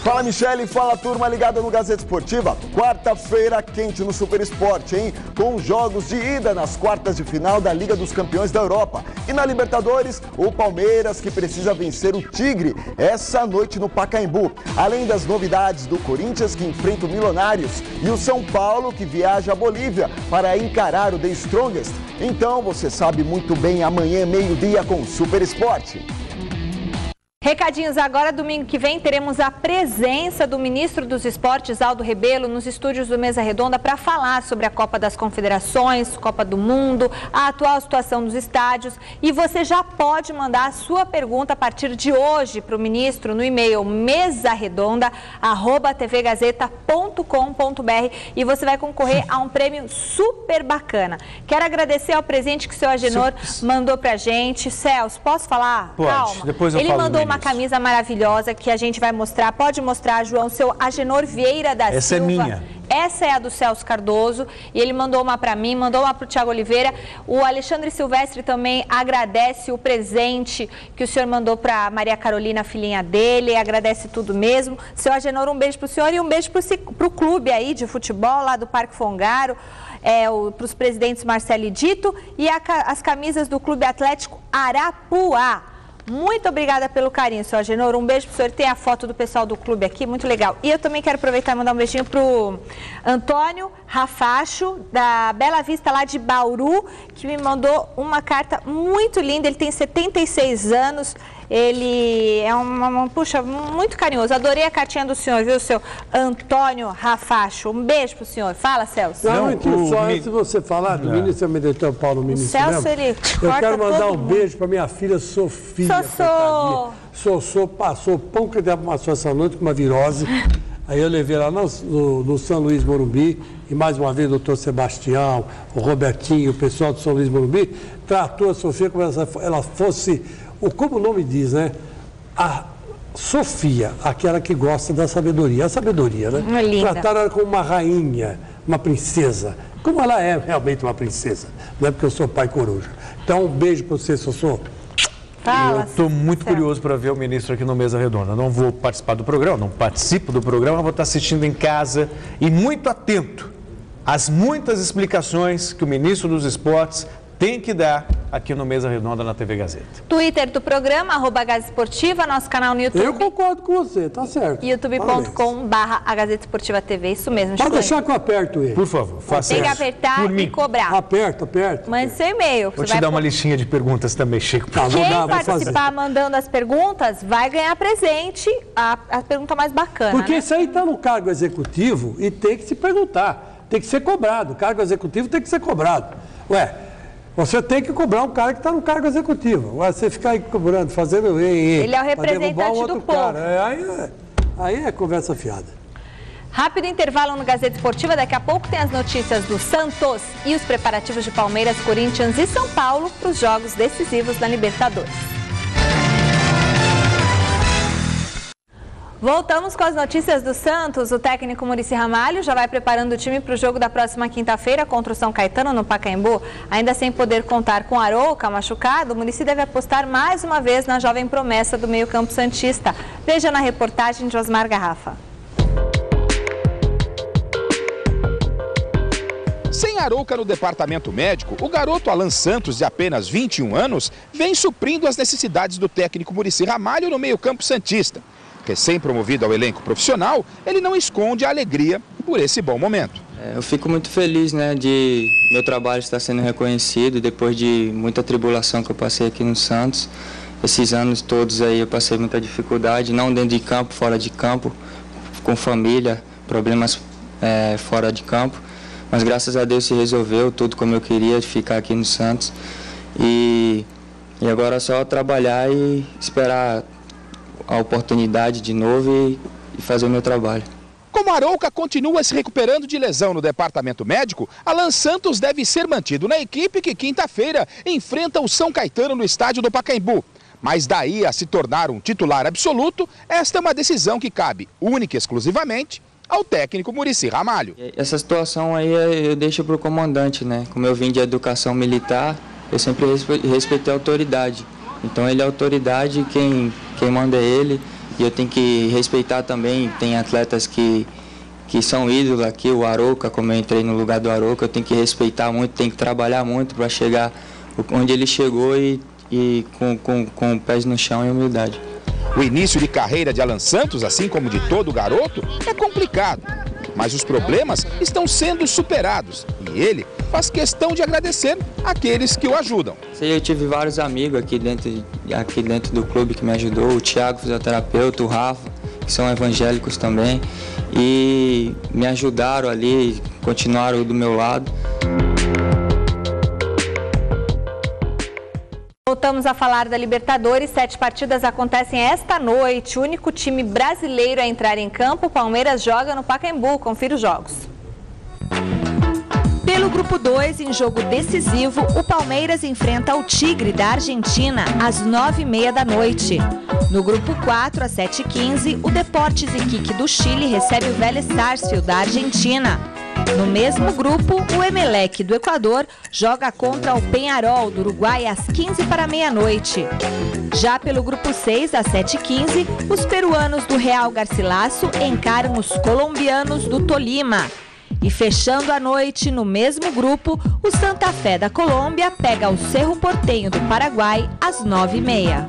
Fala, Michele, fala, turma ligada no Gazeta Esportiva. Quarta-feira quente no Super Esporte, hein? Com jogos de ida nas quartas de final da Liga dos Campeões da Europa. E na Libertadores, o Palmeiras, que precisa vencer o Tigre essa noite no Pacaembu. Além das novidades do Corinthians, que enfrenta o Milionários, e o São Paulo, que viaja à Bolívia para encarar o The Strongest. Então, você sabe muito bem, amanhã, meio-dia, com o Super Esporte. Recadinhos agora, domingo que vem teremos a presença do ministro dos Esportes, Aldo Rebelo, nos estúdios do Mesa Redonda para falar sobre a Copa das Confederações, Copa do Mundo, a atual situação dos estádios. E você já pode mandar a sua pergunta a partir de hoje para o ministro no e-mail mesaredonda@tvgazeta.com.br e você vai concorrer a um prêmio super bacana. Quero agradecer ao presente que o seu Agenor mandou para a gente. Celso, posso falar? Pode, calma. Depois eu Ele falo mandou uma camisa maravilhosa que a gente vai mostrar. Pode mostrar, João, seu Agenor Vieira da Silva. Essa é minha. Essa é a do Celso Cardoso e ele mandou uma para mim, mandou uma para o Thiago Oliveira. O Alexandre Silvestre também agradece o presente que o senhor mandou para Maria Carolina, filhinha dele, agradece tudo mesmo. Seu Agenor, um beijo para o senhor e um beijo para o clube aí de futebol lá do Parque Fongaro. Para os presidentes Marcelo e Dito e as camisas do Clube Atlético Arapuá. Muito obrigada pelo carinho, seu Agenor. Um beijo pro senhor. Tem a foto do pessoal do clube aqui, muito legal. E eu também quero aproveitar e mandar um beijinho pro Antônio Rafacho, da Bela Vista, lá de Bauru, que me mandou uma carta muito linda. Ele tem 76 anos. Ele é puxa, muito carinhoso. Adorei a cartinha do senhor, viu, seu Antônio Rafacho. Um beijo pro senhor. Fala, Celso. Não, só antes de você falar do ministro Medetão Paulo, ministro Celso, ele eu quero mandar um beijo para minha filha Sofia. Sossô passou pão que passou essa noite com uma virose. Aí eu levei lá no São Luís Morumbi, e mais uma vez o doutor Sebastião, o Robertinho, o pessoal do São Luís Morumbi, tratou a Sofia como se ela fosse, como o nome diz, né? A Sofia, aquela que gosta da sabedoria. A sabedoria, né? Trataram ela como uma rainha, uma princesa. Como ela é realmente uma princesa. Não é porque eu sou pai coruja. Então, um beijo para você, Sossô. Eu estou muito curioso para ver o ministro aqui no Mesa Redonda. Não vou participar do programa, não participo do programa, vou estar assistindo em casa e muito atento às muitas explicações que o ministro dos Esportes tem que dar aqui no Mesa Redonda na TV Gazeta. Twitter do programa, @Gazeta Esportiva, nosso canal no YouTube. Eu concordo com você, tá certo. youtube.com/A Gazeta Esportiva TV, isso mesmo. Pode deixar que eu aperto ele. Por favor, faça isso. Tem que apertar e cobrar. Aperta. Mande seu e-mail. Vou te dar uma listinha de perguntas também, Chico. Quem participar mandando as perguntas vai ganhar presente, a pergunta mais bacana. Porque né? isso aí está no cargo executivo e tem que se perguntar, tem que ser cobrado. O cargo executivo tem que ser cobrado. Você tem que cobrar um cara que está no cargo executivo. Você ficar aí cobrando, fazendo... Ele é o representante do povo. Aí é conversa fiada. Rápido intervalo no Gazeta Esportiva. Daqui a pouco tem as notícias do Santos e os preparativos de Palmeiras, Corinthians e São Paulo para os jogos decisivos na Libertadores. Voltamos com as notícias do Santos. O técnico Muricy Ramalho já vai preparando o time para o jogo da próxima quinta-feira contra o São Caetano no Pacaembu. Ainda sem poder contar com Arouca machucado, o Muricy deve apostar mais uma vez na jovem promessa do meio-campo santista. Veja na reportagem de Osmar Garrafa. Sem Arouca no departamento médico, o garoto Alan Santos, de apenas 21 anos, vem suprindo as necessidades do técnico Muricy Ramalho no meio-campo santista. Recém-promovido ao elenco profissional, ele não esconde a alegria por esse bom momento. Eu fico muito feliz, né, de meu trabalho estar sendo reconhecido depois de muita tribulação que eu passei aqui no Santos. Esses anos todos aí eu passei muita dificuldade, não dentro de campo, fora de campo, com família, problemas fora de campo. Mas graças a Deus se resolveu tudo como eu queria, de ficar aqui no Santos. E agora é só trabalhar e esperar a oportunidade de novo e fazer o meu trabalho. Como Arouca continua se recuperando de lesão no departamento médico, Alan Santos deve ser mantido na equipe que quinta-feira enfrenta o São Caetano no estádio do Pacaembu. Mas daí a se tornar um titular absoluto, esta é uma decisão que cabe única e exclusivamente ao técnico Muricy Ramalho. Essa situação aí eu deixo para o comandante, né? Como eu vim de educação militar, eu sempre respeitei a autoridade. Então ele é autoridade, quem manda é ele. E eu tenho que respeitar também, tem atletas que são ídolos aqui, o Arouca, como eu entrei no lugar do Arouca, eu tenho que respeitar muito, tenho que trabalhar muito para chegar onde ele chegou e com pés no chão e humildade. O início de carreira de Alan Santos, assim como de todo garoto, é complicado. Mas os problemas estão sendo superados e ele faz questão de agradecer aqueles que o ajudam. Eu tive vários amigos aqui dentro do clube que me ajudou, o Thiago, fisioterapeuta, o Rafa, que são evangélicos também, e me ajudaram ali, continuaram do meu lado. Voltamos a falar da Libertadores. 7 partidas acontecem esta noite. O único time brasileiro a entrar em campo, o Palmeiras joga no Pacaembu. Confira os jogos. Pelo Grupo 2, em jogo decisivo, o Palmeiras enfrenta o Tigre da Argentina às 9h30 da noite. No Grupo 4, às 7h15, o Deportes Iquique do Chile recebe o Vélez Sarsfield da Argentina. No mesmo grupo, o Emelec do Equador joga contra o Peñarol do Uruguai às 15 para meia-noite. Já pelo grupo 6, às 7h15, os peruanos do Real Garcilaso encaram os colombianos do Tolima. E fechando a noite, no mesmo grupo, o Santa Fé da Colômbia pega o Cerro Porteño do Paraguai às 9h30.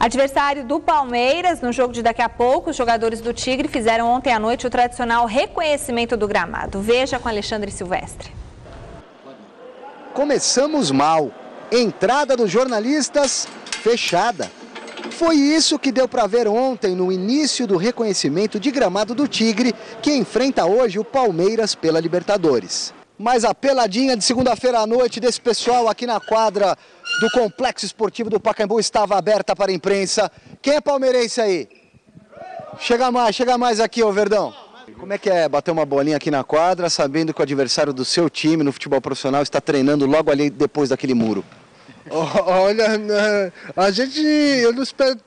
Adversário do Palmeiras, no jogo de daqui a pouco, os jogadores do Tigre fizeram ontem à noite o tradicional reconhecimento do gramado. Veja com Alexandre Silvestre. Começamos mal. Entrada dos jornalistas fechada. Foi isso que deu para ver ontem no início do reconhecimento de gramado do Tigre, que enfrenta hoje o Palmeiras pela Libertadores. Mas a peladinha de segunda-feira à noite desse pessoal aqui na quadra do Complexo Esportivo do Pacaembu estava aberta para a imprensa. Quem é palmeirense aí? Chega mais aqui, ô Verdão. Como é que é bater uma bolinha aqui na quadra, sabendo que o adversário do seu time no futebol profissional está treinando logo ali depois daquele muro? Olha, eu não espero que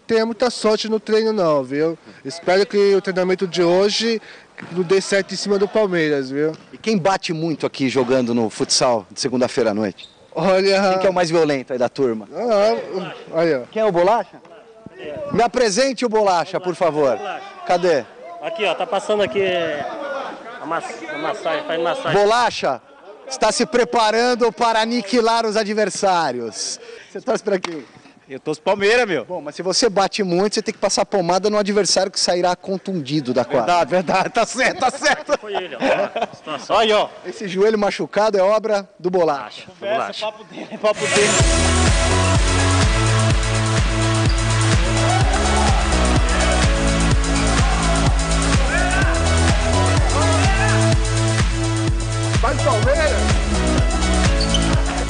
tenha muita sorte no treino não, viu? Espero que o treinamento de hoje não dê certo em cima do Palmeiras, viu? E quem bate muito aqui jogando no futsal de segunda-feira à noite? Olha... Quem que é o mais violento aí da turma? Olha. Quem é o Bolacha? Me apresente o Bolacha, por favor. Cadê? Aqui, ó, tá passando aqui a massagem, faz massagem. Bolacha está se preparando para aniquilar os adversários. Você torce para quem? Eu torço Palmeiras, meu. Bom, mas se você bate muito, você tem que passar pomada no adversário que sairá contundido da quadra. Verdade, tá certo. Foi ele, ó. Aí, ó. Esse joelho machucado é obra do Bolacha. Conversa, papo dele. Vai Palmeiras!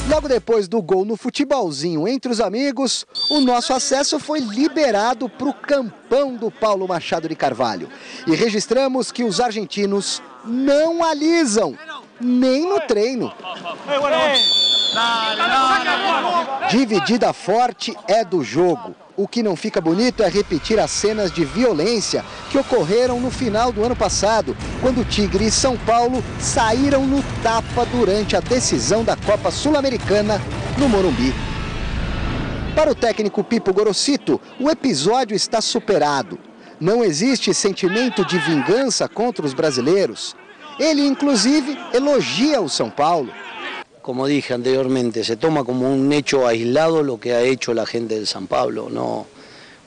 Logo depois do gol no futebolzinho entre os amigos, o nosso acesso foi liberado para o campão do Paulo Machado de Carvalho. E registramos que os argentinos não alisam, nem no treino. Dividida forte é do jogo. O que não fica bonito é repetir as cenas de violência que ocorreram no final do ano passado, quando Tigre e São Paulo saíram no tapa durante a decisão da Copa Sul-Americana no Morumbi. Para o técnico Pipo Gorosito, o episódio está superado. Não existe sentimento de vingança contra os brasileiros. Ele, inclusive, elogia o São Paulo. Como dije anteriormente, se toma como un hecho aislado lo que ha hecho la gente del San Pablo, ¿no?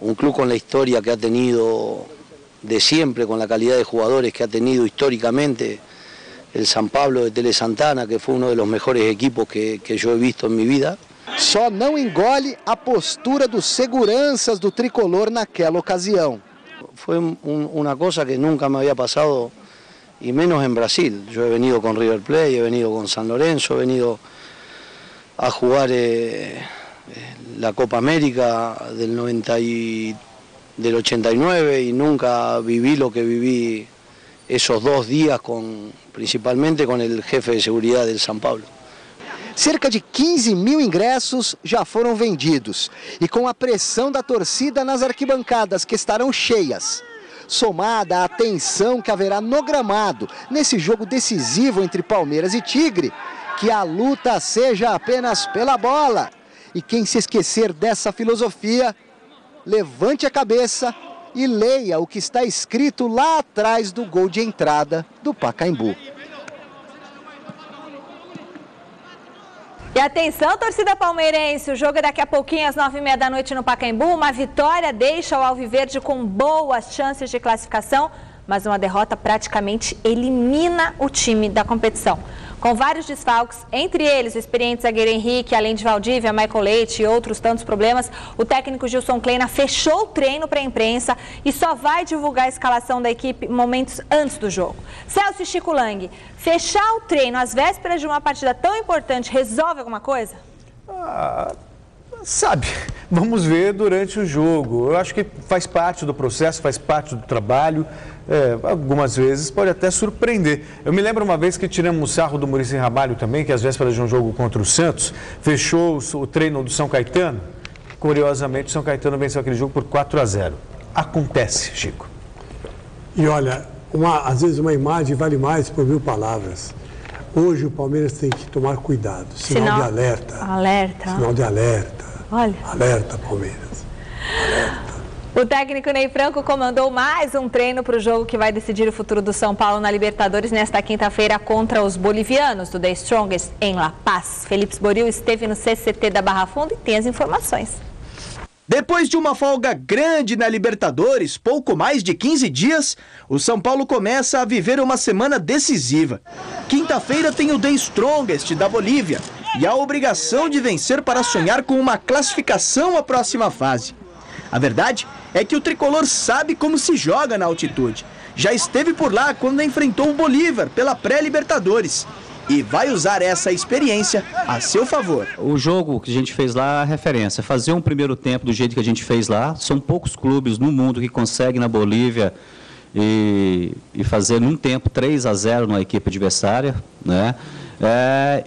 Un club con la historia que ha tenido de siempre, con la calidad de jugadores que ha tenido históricamente, el San Pablo de Tele Santana, que fue uno de los mejores equipos que yo he visto en mi vida. Só não engole a postura dos seguranças do tricolor naquela ocasião. Fue una cosa que nunca me había pasado, y menos en Brasil. Yo he venido con River Plate, he venido con San Lorenzo, he venido a jugar la Copa América del 89 y nunca viví lo que viví esos 2 días, principalmente con el jefe de seguridad del San Pablo. Cerca de 15.000 ingressos já foram vendidos e com a pressão da torcida nas arquibancadas que estarão cheias, somada à tensão que haverá no gramado, nesse jogo decisivo entre Palmeiras e Tigre, que a luta seja apenas pela bola. E quem se esquecer dessa filosofia levante a cabeça e leia o que está escrito lá atrás do gol de entrada do Pacaembu. E atenção, torcida palmeirense, o jogo é daqui a pouquinho às 9h30 da noite no Pacaembu. Uma vitória deixa o Alviverde com boas chances de classificação, mas uma derrota praticamente elimina o time da competição. Com vários desfalques, entre eles o experiente zagueiro Henrique, além de Valdívia, Michael Leite e outros tantos problemas, o técnico Gilson Kleina fechou o treino para a imprensa e só vai divulgar a escalação da equipe momentos antes do jogo. Celso e Chico Lang, fechar o treino às vésperas de uma partida tão importante resolve alguma coisa? Sabe, vamos ver durante o jogo. Eu acho que faz parte do processo, faz parte do trabalho. Algumas vezes pode até surpreender. Eu me lembro uma vez que tiramos o sarro do Muricy Ramalho também, que às vésperas de um jogo contra o Santos, fechou o treino do São Caetano. Curiosamente, o São Caetano venceu aquele jogo por 4-0. Acontece, Chico. E olha, às vezes uma imagem vale mais por 1000 palavras. Hoje o Palmeiras tem que tomar cuidado. Sinal de alerta. Alerta. Sinal de alerta. Olha. Alerta, Palmeiras. Alerta. O técnico Ney Franco comandou mais um treino para o jogo que vai decidir o futuro do São Paulo na Libertadores nesta quinta-feira contra os bolivianos do The Strongest em La Paz. Felipe Esboril esteve no CCT da Barra Funda e tem as informações. Depois de uma folga grande na Libertadores, pouco mais de 15 dias, o São Paulo começa a viver uma semana decisiva. Quinta-feira tem o The Strongest da Bolívia e a obrigação de vencer para sonhar com uma classificação à próxima fase. A verdade é que o tricolor sabe como se joga na altitude. Já esteve por lá quando enfrentou o Bolívar pela pré-Libertadores. E vai usar essa experiência a seu favor. O jogo que a gente fez lá é a referência. Fazer um primeiro tempo do jeito que a gente fez lá. São poucos clubes no mundo que conseguem na Bolívia e fazer num tempo 3-0 na equipe adversária, né?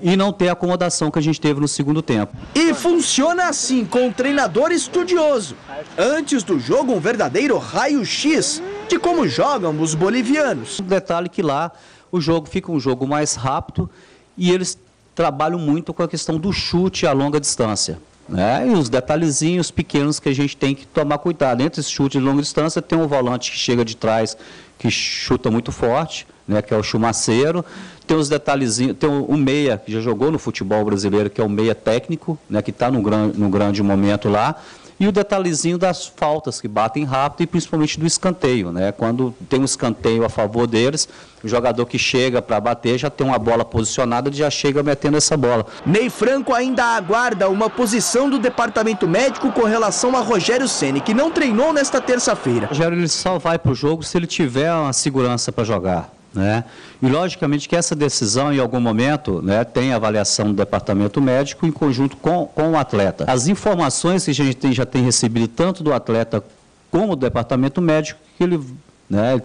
E não ter a acomodação que a gente teve no segundo tempo. E funciona assim, com um treinador estudioso. Antes do jogo, um verdadeiro raio-x de como jogam os bolivianos. Um detalhe que lá o jogo fica um jogo mais rápido e eles trabalham muito com a questão do chute a longa distância, né? E os detalhezinhos pequenos que a gente tem que tomar cuidado. Entre esse chute de longa distância tem um volante que chega de trás, que chuta muito forte, né, que é o Chumaceiro. Tem os detalhezinhos, tem o meia, que já jogou no futebol brasileiro, que é o meia técnico, né, que está no grande momento lá. E o detalhezinho das faltas que batem rápido e principalmente do escanteio, né? Quando tem um escanteio a favor deles, o jogador que chega para bater já tem uma bola posicionada e já chega metendo essa bola. Ney Franco ainda aguarda uma posição do departamento médico com relação a Rogério Ceni, que não treinou nesta terça-feira. O Rogério ele só vai para o jogo se ele tiver uma segurança para jogar, né? E logicamente que essa decisão em algum momento, né, tem avaliação do departamento médico em conjunto com o atleta. As informações que a gente já tem recebido tanto do atleta como do departamento médico, que ele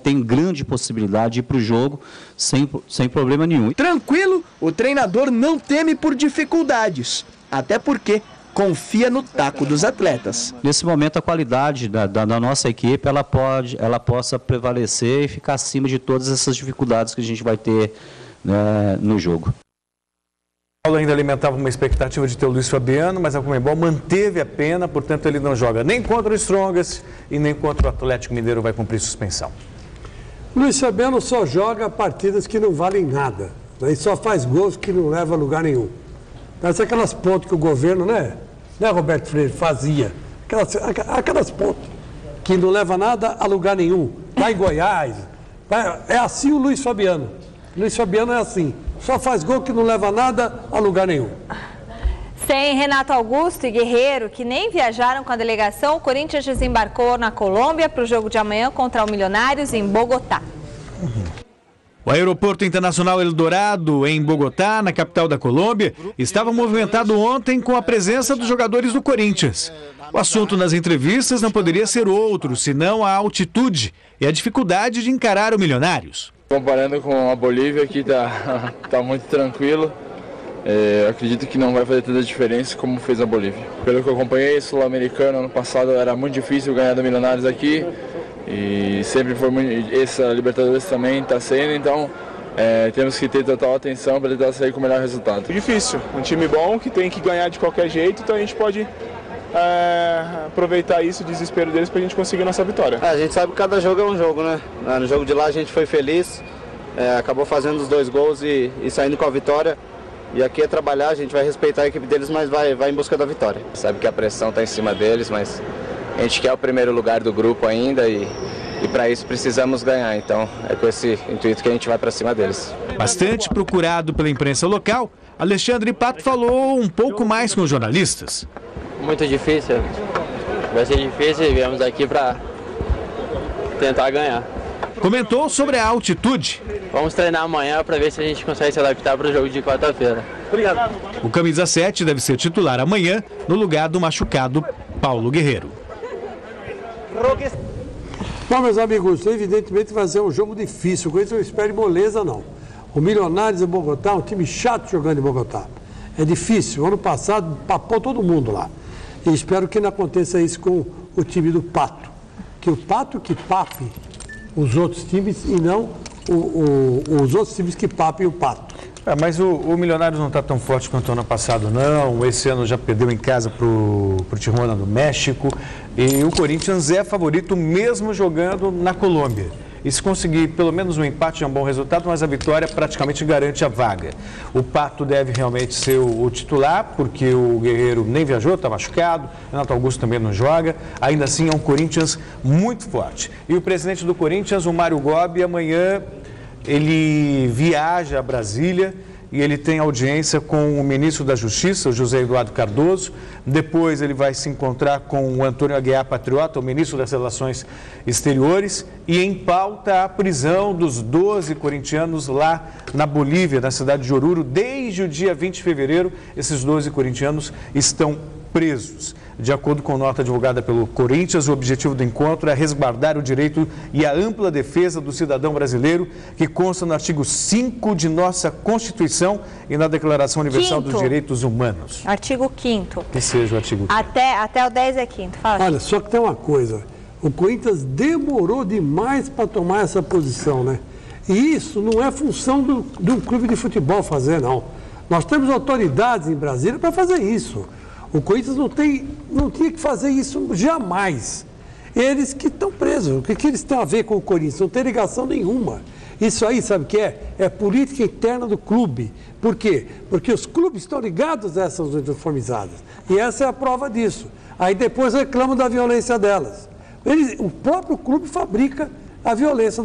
tem grande possibilidade de ir para o jogo sem problema nenhum. Tranquilo, o treinador não teme por dificuldades, até porque confia no taco dos atletas. Nesse momento, a qualidade da nossa equipe, ela possa prevalecer e ficar acima de todas essas dificuldades que a gente vai ter, né, no jogo. O Paulo ainda alimentava uma expectativa de ter o Luiz Fabiano, mas a Conmebol manteve a pena, portanto ele não joga nem contra o Strongest e nem contra o Atlético Mineiro, vai cumprir suspensão. Luiz Fabiano só joga partidas que não valem nada, né? E só faz gols que não levam a lugar nenhum. Parece aquelas pontes que o governo, né, Roberto Freire, fazia. Aquelas pontes que não levam nada a lugar nenhum. Lá em Goiás. É assim o Luiz Fabiano. Luiz Fabiano é assim. Só faz gol que não leva nada a lugar nenhum. Sem Renato Augusto e Guerreiro, que nem viajaram com a delegação, o Corinthians desembarcou na Colômbia para o jogo de amanhã contra o Milionários em Bogotá. O Aeroporto Internacional Eldorado, em Bogotá, na capital da Colômbia, estava movimentado ontem com a presença dos jogadores do Corinthians. O assunto nas entrevistas não poderia ser outro, senão a altitude e a dificuldade de encarar o Milionários. Comparando com a Bolívia, aqui tá muito tranquilo. Acredito que não vai fazer tanta diferença como fez a Bolívia. Pelo que eu acompanhei, Sul-Americano, ano passado era muito difícil ganhar do Milionários aqui. E sempre foi muito, essa Libertadores também está sendo, então temos que ter total atenção para tentar sair com o melhor resultado. Difícil, um time bom que tem que ganhar de qualquer jeito, então a gente pode aproveitar isso, o desespero deles, para a gente conseguir a nossa vitória. A gente sabe que cada jogo é um jogo, né? No jogo de lá a gente foi feliz, acabou fazendo os 2 gols e saindo com a vitória. E aqui é trabalhar, a gente vai respeitar a equipe deles, mas vai em busca da vitória. Sabe que a pressão está em cima deles, mas a gente quer o primeiro lugar do grupo ainda e para isso precisamos ganhar. Então é com esse intuito que a gente vai para cima deles. Bastante procurado pela imprensa local, Alexandre Pato falou um pouco mais com os jornalistas. Muito difícil, vai ser difícil e viemos aqui para tentar ganhar. Comentou sobre a altitude. Vamos treinar amanhã para ver se a gente consegue se adaptar para o jogo de quarta-feira. Obrigado. O camisa 7 deve ser titular amanhã no lugar do machucado Paulo Guerreiro. Bom, meus amigos, evidentemente vai ser um jogo difícil, com isso eu não espero moleza não. O Milionários de Bogotá é um time chato jogando em Bogotá. É difícil, ano passado papou todo mundo lá. E espero que não aconteça isso com o time do Pato. Que o Pato que pape os outros times e não os outros times que papem o Pato. Mas o Milionários não está tão forte quanto o ano passado, não. Esse ano já perdeu em casa para o Tijuana do México. E o Corinthians é favorito mesmo jogando na Colômbia. E se conseguir pelo menos um empate é um bom resultado, mas a vitória praticamente garante a vaga. O Pato deve realmente ser o titular, porque o Guerreiro nem viajou, está machucado. Renato Augusto também não joga. Ainda assim é um Corinthians muito forte. E o presidente do Corinthians, o Mário Gobi, amanhã ele viaja a Brasília e ele tem audiência com o ministro da Justiça, o José Eduardo Cardoso. Depois ele vai se encontrar com o Antônio Aguiar Patriota, o ministro das Relações Exteriores. E em pauta a prisão dos 12 corintianos lá na Bolívia, na cidade de Oruro. Desde o dia 20 de fevereiro, esses 12 corintianos estão presos. De acordo com nota divulgada pelo Corinthians, o objetivo do encontro é resguardar o direito e a ampla defesa do cidadão brasileiro, que consta no artigo 5 de nossa Constituição e na Declaração Universal dos Direitos Humanos. Artigo 5º. Que seja o artigo 5º. Até o 10 é 5º. Fala. Olha, só que tem uma coisa. O Corinthians demorou demais para tomar essa posição, né? E isso não é função do clube de futebol fazer, não. Nós temos autoridades em Brasília para fazer isso. O Corinthians não tinha que fazer isso jamais. Eles que estão presos, o que eles têm a ver com o Corinthians? Não tem ligação nenhuma. Isso aí, sabe o que é? É política interna do clube. Por quê? Porque os clubes estão ligados a essas uniformizadas. E essa é a prova disso. Aí depois reclamam da violência delas. O próprio clube fabrica a violência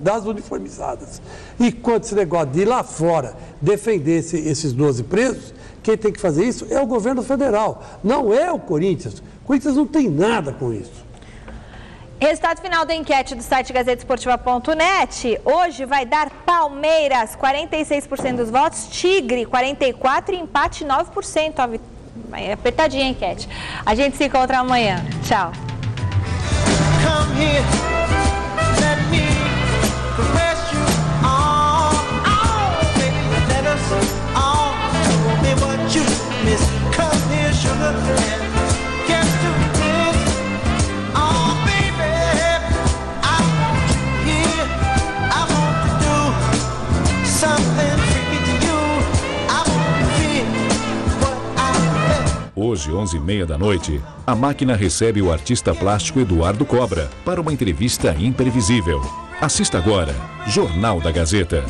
das uniformizadas. E quando esse negócio de ir lá fora defender esses 12 presos, quem tem que fazer isso é o governo federal, não é o Corinthians. O Corinthians não tem nada com isso. Resultado final da enquete do site gazetesportiva.net. Hoje vai dar Palmeiras, 46% dos votos, Tigre, 44% e empate, 9%. É apertadinha a enquete. A gente se encontra amanhã. Tchau. Hoje, 11h30 da noite, a máquina recebe o artista plástico Eduardo Cobra para uma entrevista imprevisível. Assista agora, Jornal da Gazeta.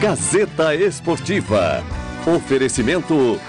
Gazeta Esportiva. Oferecimento